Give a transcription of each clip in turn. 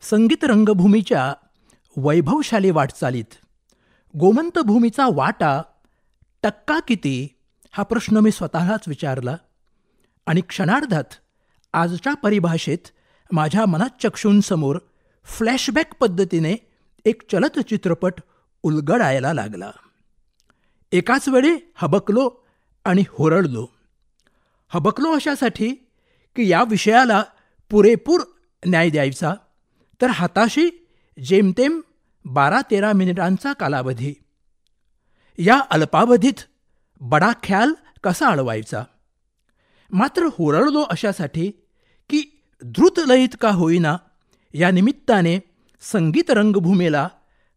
संगीत रंगभूमीच्या वैभवशाली वाटचालीत गोमंत भूमीचा वाटा टक्का किती हा प्रश्न मी स्वतःलाच विचारला आणि क्षणार्धात आजच्या परिभाषेत माझ्या मनःचक्षूंसमोर फ्लॅशबॅक पद्धतीने एक चलत चित्रपट उलगडायला लागला. एकाच वेळी हबकलो आणि होरळलो. हबकलो अशासाठी की या विषयाला पुरेपूर न्याय द्यायचा, तर हाताशी जेमतेम 12-13 मिनिटांचा कालावधी. या अल्पावधीत बडा ख्याल कसा अडवायचा. मात्र होरळलो अशासाठी की द्रुतलयीत का होईना या निमित्ताने संगीत रंगभूमीला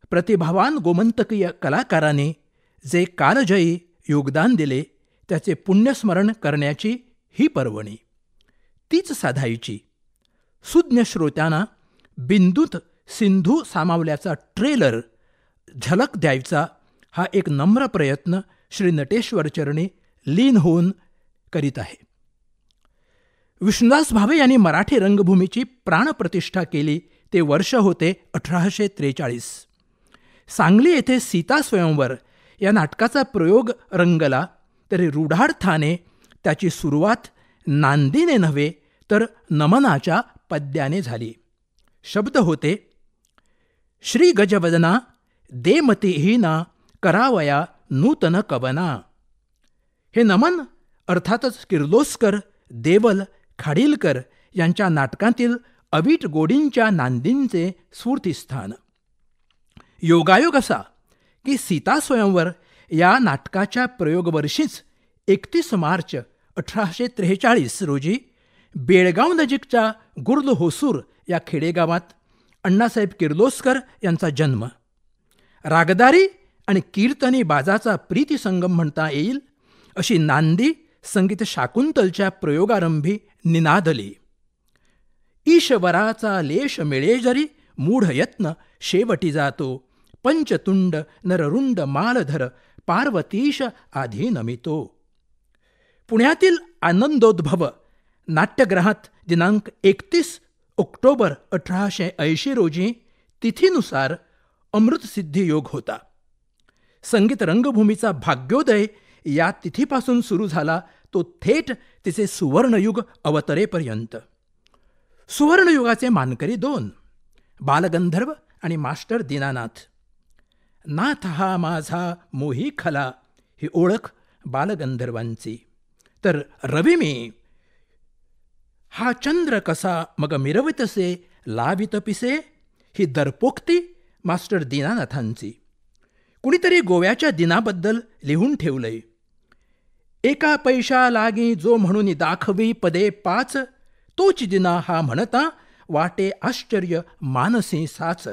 प्रतिभावान गोमंतकीय कलाकारांनी जे कालजयी योगदान दिले त्याचे पुण्यस्मरण करण्याची ही पर्वणी. तीच साधायची. सुज्ञ श्रोत्यांना बिंदूत सिंधू सामावल्याचा ट्रेलर झलक द्यायचा हा एक नम्र प्रयत्न श्री नटेश्वर चरणी लीन होऊन करीत आहे. विष्णुदास भावे यांनी मराठी रंगभूमीची प्राणप्रतिष्ठा केली ते वर्ष होते 1843. सांगली येथे सीता स्वयंवर या नाटकाचा प्रयोग रंगला तरी रूढार्थाने त्याची सुरुवात नांदीने नव्हे तर नमनाच्या पद्याने झाली. शब्द होते, श्री गजवदना देमतीहीना करावया नूतन कवना. हे नमन अर्थातच किर्लोस्कर, देवल, खाडीलकर यांच्या नाटकांतील अवीट गोडींच्या नांदींचे स्फूर्तिस्थान. योगायोग असा की सीता स्वयंवर या नाटकाच्या प्रयोगवर्षीच 31 मार्च 1843 रोजी बेळगाव नजीकच्या गुर्द होसूर या खेडेगावात अण्णासाहेब किर्लोस्कर यांचा जन्म. रागदारी आणि कीर्तनी बाजाचा प्रीतिसंगम म्हणता येईल अशी नांदी संगीत शाकुंतलच्या प्रयोगारंभी निनादली. ईश्वराचा लेश मिळे जरी मूढ यत्न शेवटी जातो. पंचतुंड नररुंड मालधर पार्वतीश आधी नमितो. पुण्यातील आनंदोद्भव नाट्यगृहात दिनांक 31 ऑक्टोबर 1880 रोजी तिथीनुसार अमृतसिद्धी योग होता. संगीत रंगभूमीचा भाग्योदय या तिथीपासून सुरू झाला तो थेट तिचे सुवर्णयुग अवतरेपर्यंत. सुवर्णयुगाचे मानकरी 2, बालगंधर्व आणि मास्टर दीनानाथ. नाथ हा माझा मोही खला ही ओळख बालगंधर्वांची, तर रवी मी हा चंद्र कसा मग मिरवितसे लावित पिसे ही दरपोक्ती मास्टर दीनानाथांची. कुणीतरी गोव्याच्या दिनाबद्दल लिहून ठेवलंय, एका पैशा लागी जो म्हणून दाखवी पदे 5 तोच दिना हा म्हणता वाटे आश्चर्य मानसी साच.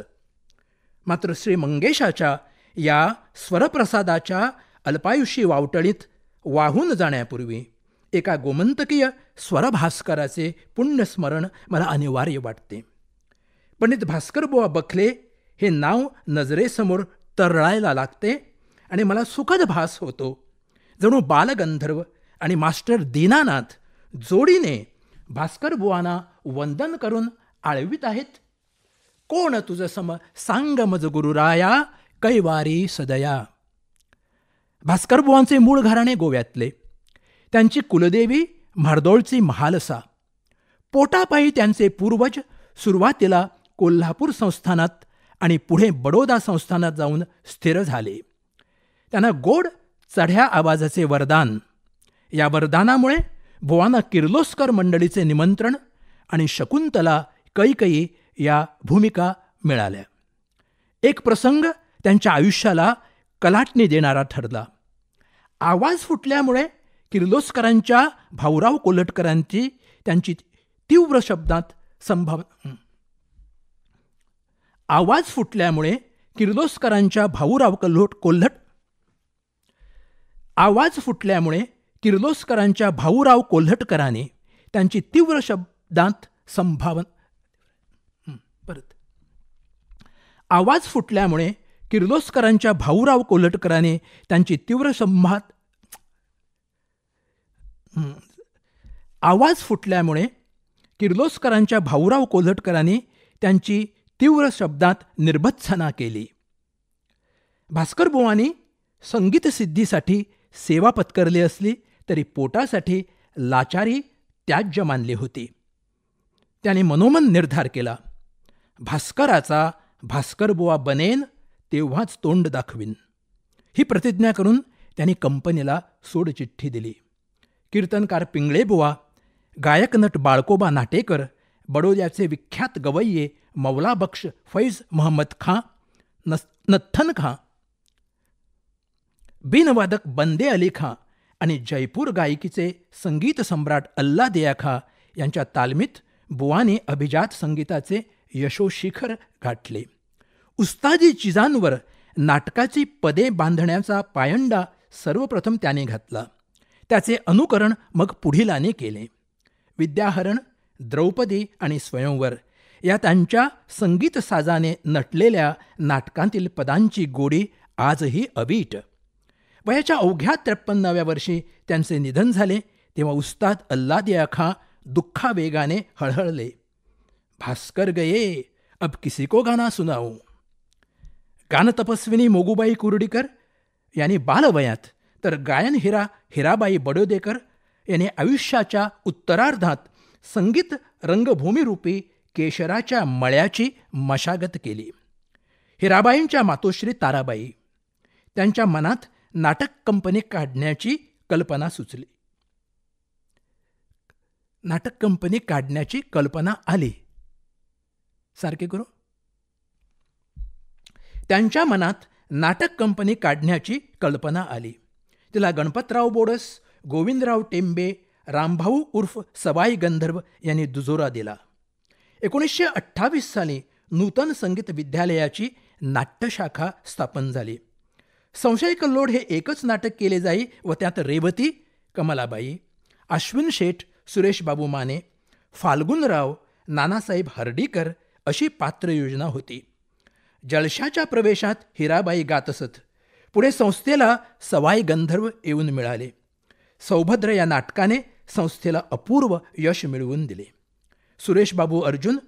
मात्र श्री मंगेशाच्या या स्वरप्रसादाच्या अल्पायुषी वावटळीत वाहून जाण्यापूर्वी एका गोमंतकीय स्वरभास्कराचे पुण्यस्मरण मला अनिवार्य वाटते. पंडित भास्करबुवा बखले हे नाव नजरेसमोर तरळायला लागते आणि मला सुखद भास होतो, जणू बालगंधर्व आणि मास्टर दीनानाथ जोडीने भास्करबुवांना वंदन करून आळवीत आहेत. कोण तुझ सम सांग मज गुरुराया कैवारी सदया. भास्करबुवांचे मूळ घराणे गोव्यातले. त्यांची कुलदेवी म्हाडदोळची महालसा. पोटापायी त्यांचे पूर्वज सुरुवातीला कोल्हापूर संस्थानात आणि पुढे बडोदा संस्थानात जाऊन स्थिर झाले. त्यांना गोड चढ्या आवाजाचे वरदान. या वरदानामुळे बुवांना किर्लोस्कर मंडळीचे निमंत्रण आणि शकुंतला, कैकयी या भूमिका मिळाल्या. एक प्रसंग त्यांच्या आयुष्याला कलाटणी देणारा ठरला. आवाज फुटल्यामुळे किर्लोस्करांच्या भाऊराव कोल्हटकरांची त्यांची तीव्र शब्दात आवाज फुटल्यामुळे किर्लोस्करांच्या भाऊराव कोल्हटकरांनी त्यांची तीव्र शब्दात आवाज फुटल्यामुळे किर्लोस्करांच्या भाऊराव कोल्हटकरांनी त्यांची तीव्र आवाज फुटल्यामुळे किर्लोस्करांच्या भाऊराव कोल्हटकरांनी त्यांची तीव्र शब्दात निर्भत्सना केली. भास्कर बुवांनी संगीत सिद्धीसाठी सेवा पत्करली असली तरी पोटासाठी लाचारी त्याज्य मानली होती. त्याने मनोमन निर्धार केला, भास्कराचा भास्करबुवा बनेन तेव्हाच तोंड दाखवीन. ही प्रतिज्ञा करून त्यांनी कंपनीला सोडचिठ्ठी दिली. कीर्तनकार पिंगळेबुवा, गायक नट बाळकोबा नाटेकर, बडोद्याचे विख्यात गवय्ये मौला बक्ष फैज महम्मद खां, नथ्थन खां, बिनवादक बंदे अली खां आणि जयपूर गायकीचे संगीत सम्राट अल्लादिया खां यांच्या तालमीत बुवानी अभिजात संगीताचे यशोशिखर गाठले. उस्तादी चिजांवर नाटकाची पदे बांधण्याचा पायंडा सर्वप्रथम त्याने घातला. त्याचे अनुकरण मग पुढीलाने केले. विद्याहरण, द्रौपदी आणि स्वयंवर या त्यांच्या संगीत साजाने नटलेल्या नाटकांतील पदांची गोडी आजही अवीट. वयाच्या अवघ्या 53व्या वर्षी त्यांचे निधन झाले तेव्हा उस्ताद अल्लादिया खां दुःखावेगाने हळहळले. भास्कर गये, अब किसी को गाना सुनाऊं. गानतपस्विनी मोगूबाई कुर्डीकर यांनी बालवयात तर गायन हिरा हिराबाई बडोदेकर यांनी आयुष्याच्या उत्तरार्धात संगीत रंगभूमीरूपी केशराच्या मळ्याची मशागत केली. हिराबाईंच्या मातोश्री ताराबाई, त्यांच्या मनात नाटक कंपनी काढण्याची कल्पना सुचली. नाटक कंपनी काढण्याची कल्पना आली. सारखे करू. त्यांच्या मनात नाटक कंपनी काढण्याची कल्पना आली. तिला गणपतराव बोडस, गोविंदराव टेंबे, रामभाऊ उर्फ सवाई गंधर्व यांनी दुजोरा दिला. 1928 साली नूतन संगीत विद्यालयाची नाट्यशाखा स्थापन झाली. संशय कल्लोळ हे एकच नाटक केले जाई व त्यात रेवती, कमलाबाई, अश्विन शेठ, सुरेश बाबू माने, फाल्गुनराव, नानासाहेब हर्डीकर अशी पात्रयोजना होती. जलशाच्या प्रवेशात हिराबाई गात असत. पुढे संस्थेला सवाई गंधर्व येऊन मिळाले. सौभद्र या नाटकाने संस्थेला अपूर्व यश मिळवून दिले. सुरेश बाबू अर्जुन,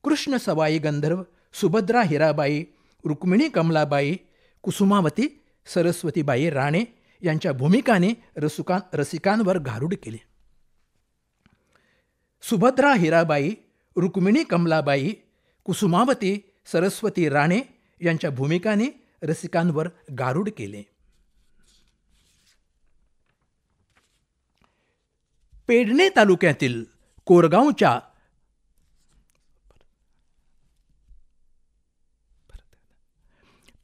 कृष्ण सवाई गंधर्व, सुभद्रा हिराबाई, रुक्मिणी कमलाबाई, कुसुमावती सरस्वतीबाई राणे यांच्या भूमिकाने रसिकांवर गारुड केले. सुभद्रा हिराबाई, रुक्मिणी कमलाबाई, कुसुमावती सरस्वती राणे यांच्या भूमिकाने रसिकांवर गारुड केले. पेडणे तालुक्यातील कोरगावच्या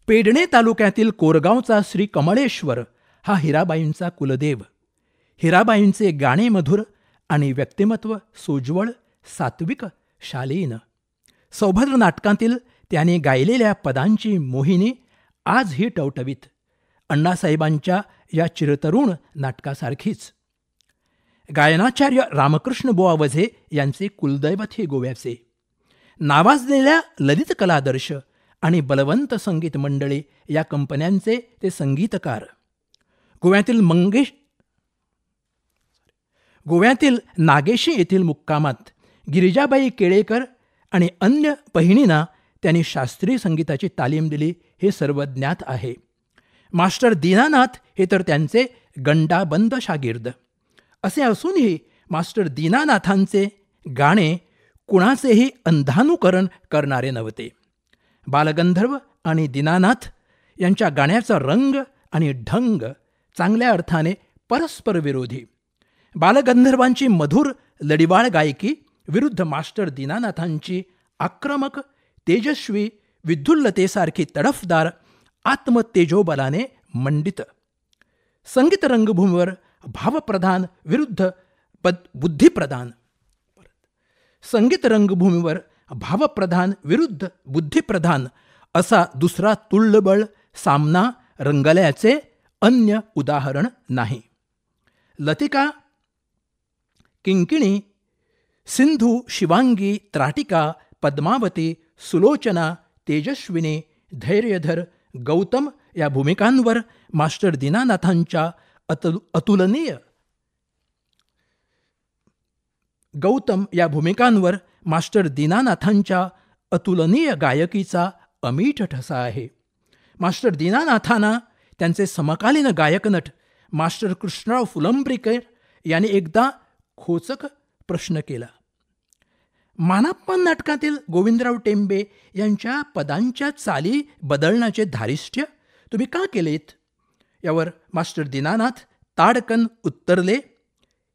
पेडणे तालुक्यातील कोरगावचा श्री कमळेश्वर हा हिराबाईंचा कुलदेव. हिराबाईंचे गाणे मधुर आणि व्यक्तिमत्व सोज्वळ, सात्विक, शालीन. सौभद्र नाटकांतील त्याने गायलेल्या पदांची मोहिनी आजही टवटवीत. अण्णासाहेबांच्या या चिरतरुण नाटकासारखीच. गायनाचार्य रामकृष्ण बुवा वझे यांचे कुलदैवत हे गोव्याचे. नावाजलेल्या ललित कलादर्श आणि बलवंत संगीत मंडळी या कंपन्यांचे ते संगीतकार. गोव्यातील नागेशी येथील मुक्कामात गिरिजाबाई केळेकर आणि अन्य बहिणींना त्यांनी शास्त्रीय संगीताची तालीम दिली हे सर्व ज्ञात आहे. मास्टर दीनानाथ हे तर त्यांचे गंडाबंद शागिर्द. असे असूनही मास्टर दीनानाथांचे गाणे कुणाचेही अंधानुकरण करणारे नव्हते. बालगंधर्व आणि दीनानाथ यांच्या गाण्याचा रंग आणि ढंग चांगल्या अर्थाने परस्पर विरोधी. बालगंधर्वांची मधुर लढीवाळ गायकी विरुद्ध मास्टर दीनानाथांची आक्रमक, तेजस्वी विद्युल्लतेसारखी तडफदार आत्मतेजोबलाने मंडित. संगीत रंगभूमीवर भावप्रधान विरुद्ध बुद्धिप्रधान. संगीत रंगभूमीवर भावप्रधान विरुद्ध बुद्धिप्रधान असा दुसरा तुल्यबळ सामना रंगल्याचे अन्य उदाहरण नाही. लतिका, किंकिणी, सिंधू, शिवांगी, त्राटिका, पद्मावती, सुलोचना, तेजस्विनी, धैर्यधर, गौतम या भूमिकांवर मास्टर दीनानाथांच्या अतुलनीय गायकीचा अमीठ ठसा आहे. मास्टर दीनानाथांना त्यांचे समकालीन गायकनट मास्टर कृष्णराव फुलंब्रीकर यांनी एकदा खोचक प्रश्न केला. मानाप्पन नाटकातील गोविंदराव टेंबे यांच्या पदांच्या चाली बदलण्याचे धारिष्ट्य तुम्ही का केलेत? यावर मास्टर दीनानाथ ताडकन उत्तरले,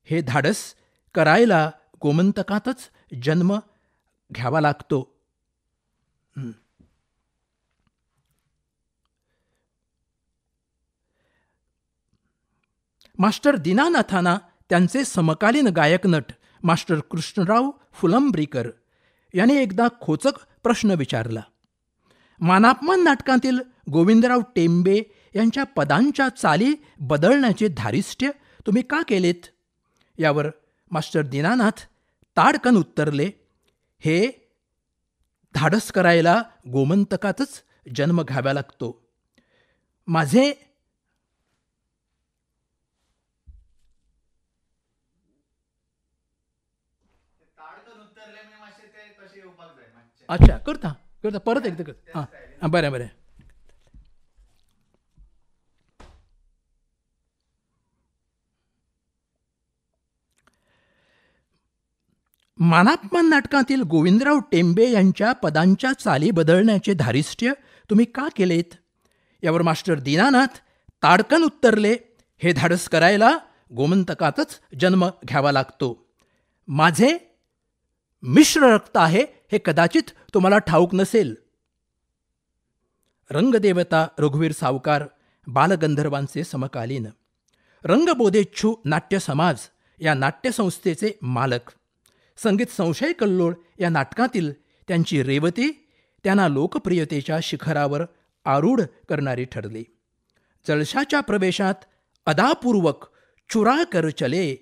हे धाडस करायला गोमंतकातच जन्म घ्यावा लागतो. मास्टर दीनानाथांना त्यांचे समकालीन गायकनट मास्टर कृष्णराव फुलंब्रीकर यांनी एकदा खोचक प्रश्न विचारला. मानापमान नाटकातील गोविंदराव टेंबे यांच्या पदांच्या चाली बदलण्याचे धारिष्ट्य तुम्ही का केलेत? यावर मास्टर दीनानाथ ताडकन उत्तरले, हे धाडस करायला गोमंतकातच जन्म घ्यावा लागतो. माझे अच्छा करता परत एकदा कर. हां बरं बरं. मानापमान नाटकातील गोविंदराव टेंबे यांच्या पदांच्या चाली बदलण्याचे धारिष्ट्य तुम्ही का केलेत? यावर मास्टर दीनानाथ ताडकन उत्तरले, हे धाडस करायला गोमंतकातच जन्म घ्यावा लागतो. माझे मिश्र रक्त आहे हे कदाचित तुम्हाला ठाऊक नसेल. रंगदेवता रघुवीर सावकार बालगंधर्वांचे समकालीन, रंगबोधेच्छू नाट्य समाज या नाट्यसंस्थेचे मालक, संगीत संशय कल्लोळ या नाटकातील त्यांची रेवती त्यांना लोकप्रियतेच्या शिखरावर आरूढ करणारी ठरली. जळशाच्या प्रवेशात अदापूर्वक चुरा कर चले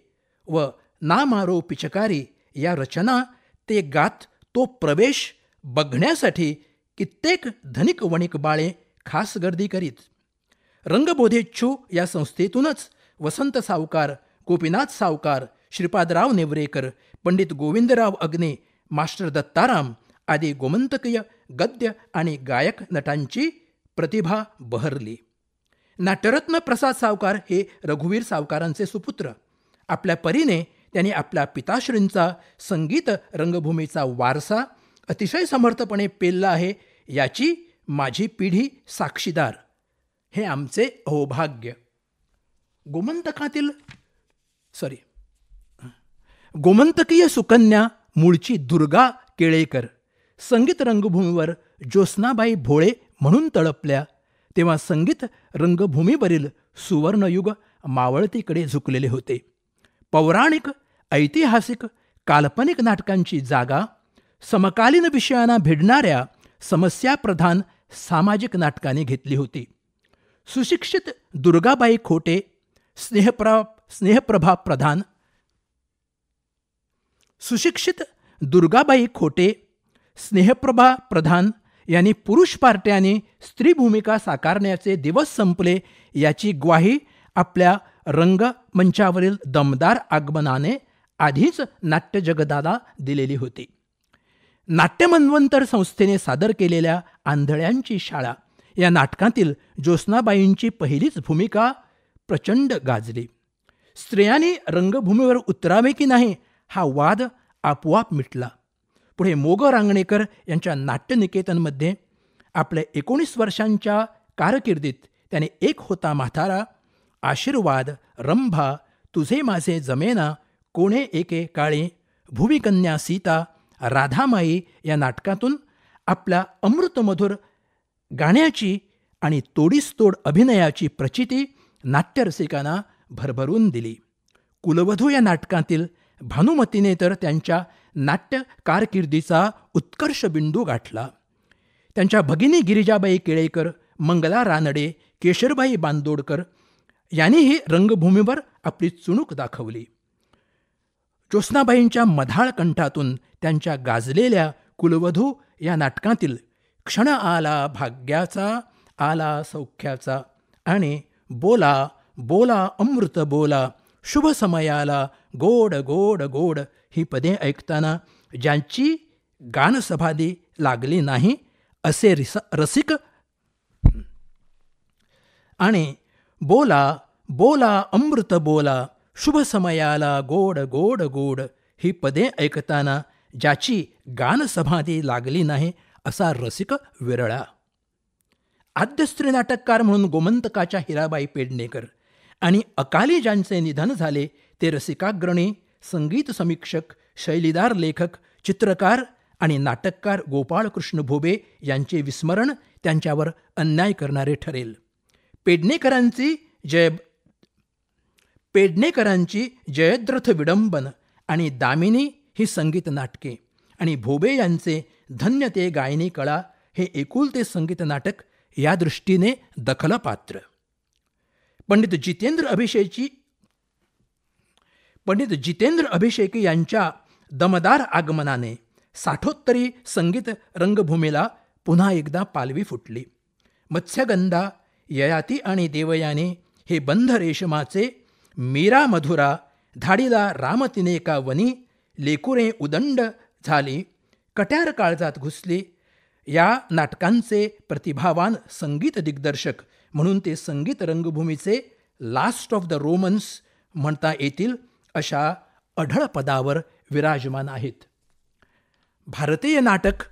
व ना मारो पिचकारी या रचना ते गात तो प्रवेश बघण्यासाठी कित्येक धनिक वणिक बाळे खास गर्दी करीत. रंगबोधेच्छू या संस्थेतूनच वसंत सावकार, गोपीनाथ सावकार, श्रीपादराव नेवरेकर, पंडित गोविंदराव अग्ने, मास्टर दत्ताराम आदी गोमंतकीय गद्य आणि गायक नटांची प्रतिभा बहरली. नाट्यरत्न प्रसाद सावकार हे रघुवीर सावकारांचे सुपुत्र. आपल्या परीने त्यांनी आपल्या पिताश्रींचा संगीत रंगभूमीचा वारसा अतिशय समर्थपणे पेलला आहे, याची माझी पिढी साक्षीदार. हे आमचे अहोभाग्य. गोमंतकीय सुकन्या मूळची दुर्गा केळेकर संगीत रंगभूमीवर ज्योत्स्नाबाई भोळे म्हणून तळपल्या तेव्हा संगीत रंगभूमीवरील सुवर्णयुग मावळतीकडे झुकलेले होते. पौराणिक, ऐतिहासिक, काल्पनिक नाटकांची जागा समकालीन विषयांना भिडणाऱ्या समस्याप्रधान सामाजिक नाटकाने घेतली होती. सुशिक्षित दुर्गाबाई खोटे, स्नेहप्रभा प्रधान स्नेहप्रभा प्रधान यांनी पुरुष पार्ट्याने स्त्री भूमिका साकारण्याचे दिवस संपले याची ग्वाही आपल्या रंगमंचावरील दमदार आगमनाने आधीच नाट्यजगताला दिलेली होती. नाट्यमन्वंतर संस्थेने सादर केलेल्या आंधळ्यांची शाळा या नाटकातील ज्योत्स्नाबाईंची पहिलीच भूमिका प्रचंड गाजली. स्त्रियांनी रंगभूमीवर उतरावे की नाही हा वाद आपोआप मिटला. पुढे मोग रांगणेकर यांच्या नाट्यनिकेतनमध्ये आपल्या 19 वर्षांच्या कारकिर्दीत त्याने एक होता म्हातारा, आशीर्वाद, रंभा, तुझे माझे जमेना, कोणे एके काळे, भुविकन्या सीता, राधामाई या नाटकातून आपल्या अमृतमधुर गाण्याची आणि तोडीसतोड अभिनयाची प्रचिती नाट्यरसिकांना भरभरून दिली. कुलवधू या नाटकातील भानुमतीने तर त्यांच्या नाट्य कारकिर्दीचा उत्कर्ष बिंदू गाठला. त्यांच्या भगिनी गिरिजाबाई केळेकर, मंगला रानडे, केशरबाई बांदोडकर यांनीही रंगभूमीवर आपली चुणूक दाखवली. ज्योत्स्नाबाईंच्या मधाळ कंठातून त्यांच्या गाजलेल्या कुलवधू या नाटकातील क्षण आला भाग्याचा, आला सौख्याचा आणि बोला बोला अमृत बोला, शुभ समयाला गोड गोड गोड ही पदे ऐकताना ज्यांची गानसभादी लागली नाही असे रसिक आणि बोला बोला अमृत बोला शुभ समयाला गोड गोड गोड ही पदे ऐकताना ज्याची गानसमाधी लागली नाही असा रसिक विरळा. आद्य स्त्री नाटककार म्हणून गोमंतकाच्या हिराबाई पेडणेकर आणि अकाली ज्यांचे निधन झाले ते रसिकाग्रणी, संगीत समीक्षक, शैलीदार लेखक, चित्रकार आणि नाटककार गोपाळकृष्ण भोबे यांचे विस्मरण त्यांच्यावर अन्याय करणारे ठरेल. पेडणेकरांची जयद्रथ विडंबन आणि दामिनी ही संगीत नाटके आणि भोबे यांचे धन्य ते गायनी कळा हे एकुलते संगीत नाटक या दृष्टीने दखलपात्र. पंडित जितेंद्र अभिषेकी यांच्या दमदार आगमनाने साठोत्तरी संगीत रंगभूमीला पुन्हा एकदा पालवी फुटली. मत्स्यगंधा, ययाती आणि देवयानी हे बंध रेशमाचे, मीरा मधुरा, धाडीला रामतिने का वनी, लेकुरे उदंड झाली, कट्यार काळजात घुसली या नाटकांचे प्रतिभावान संगीत दिग्दर्शक म्हणून ते संगीत रंगभूमीचे लास्ट ऑफ द रोमन्स म्हणता येतील अशा अढळ पदावर विराजमान आहेत. भारतीय नाटक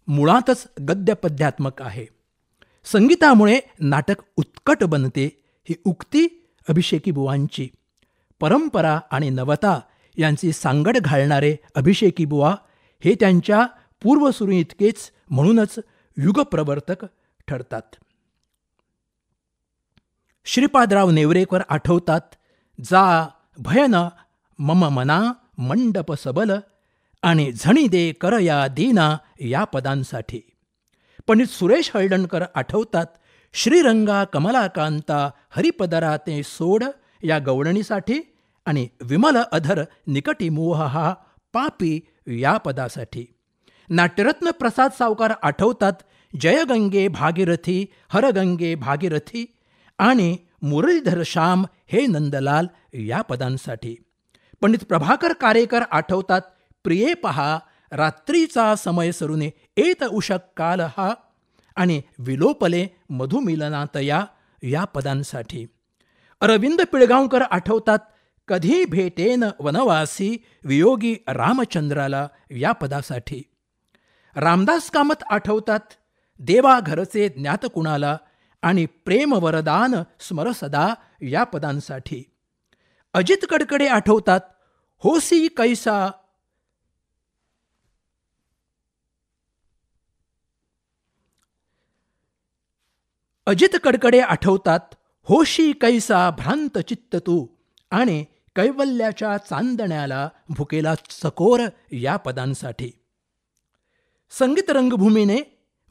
मुळातच गद्यपद्यात्मक आहे. संगीतामुळे नाटक उत्कट बनते ही उक्ती अभिषेकी बुवांची. परंपरा आणि नवता यांची सांगड घालणारे अभिषेकी बुवा हे त्यांच्या पूर्वसुरू इतकेच म्हणूनच युगप्रवर्तक ठरतात. श्रीपादराव नेवरेकर आठवतात, जा भयन मम मना मंडप सबल आणि झणी दे कर या दीना या पदांसाठी. पंडित सुरेश हळदणकर आठवतात, श्रीरंगा कमलाकांता हरिपदरा ते सोड या गवळणीसाठी आणि विमल अधर निकटी मोह हा पापी या पदासाठी. नाट्यरत्न प्रसाद सावकार आठवतात, जयगंगे भागीरथी हरगंगे भागीरथी आणि मुरलीधर श्याम हे नंदलाल या पदांसाठी. पंडित प्रभाकर कारेकर आठवतात, प्रिये पहा रात्रीचा समय सरुने एत उषक काल हा आणि विलोपले मधुमिलनात या पदांसाठी. अरविंद पिळगावकर आठवतात, कधी भेटेन वनवासी वियोगी रामचंद्राला या पदासाठी. रामदास कामत आठवतात, देवा घरचे ज्ञात कुणाला आणि प्रेम वरदान स्मर सदा या पदांसाठी. अजित कडकडे आठवतात, होसी कैसा अजित कडकडे आठवतात, होशी कैसा भ्रांत चित्त तू आणि कैवल्याच्या चांदण्याला भुकेला चकोर या पदांसाठी. संगीत रंगभूमीने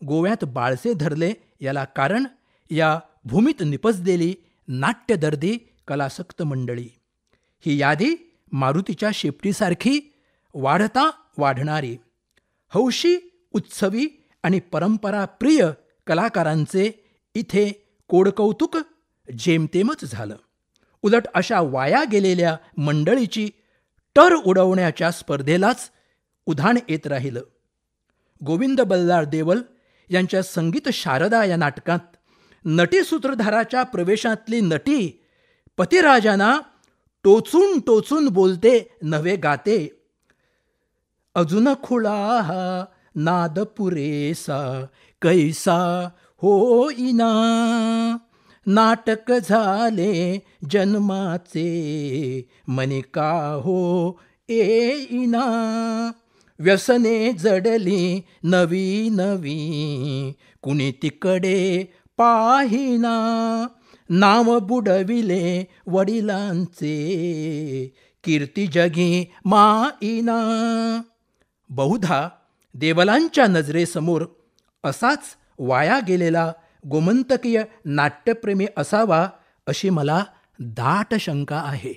गोव्यात बाळसे धरले याला कारण या भूमीत निपजलेली नाट्यदर्दी कलासक्त मंडळी. ही यादी मारुतीच्या शेपटीसारखी वाढता वाढणारी, हौशी, उत्सवी आणि परंपराप्रिय कलाकारांचे इथे कोडकौतुक जेमतेमच झालं. उलट अशा वाया गेलेल्या मंडळीची टर उडवण्याच्या स्पर्धेलाच उधाण येत राहिलं. गोविंद बल्लाळ देवल यांच्या संगीत शारदा या नाटकात नटी सूत्रधाराच्या प्रवेशातली नटी पतिराजांना टोचून टोचून बोलते नव्हे गाते. अजून खुळा नाद पुरेसा कैसा होईना, नाटक झाले जन्माचे मने का हो येईना, व्यसने जडली नवी नवी कुणी तिकडे पाहिना, नाव बुडविले वडिलांचे कीर्ती जगी माईना. बहुधा देवलांच्या नजरेसमोर असाच वाया गेलेला गोमंतकीय नाट्यप्रेमी असावा अशी मला दाट शंका आहे.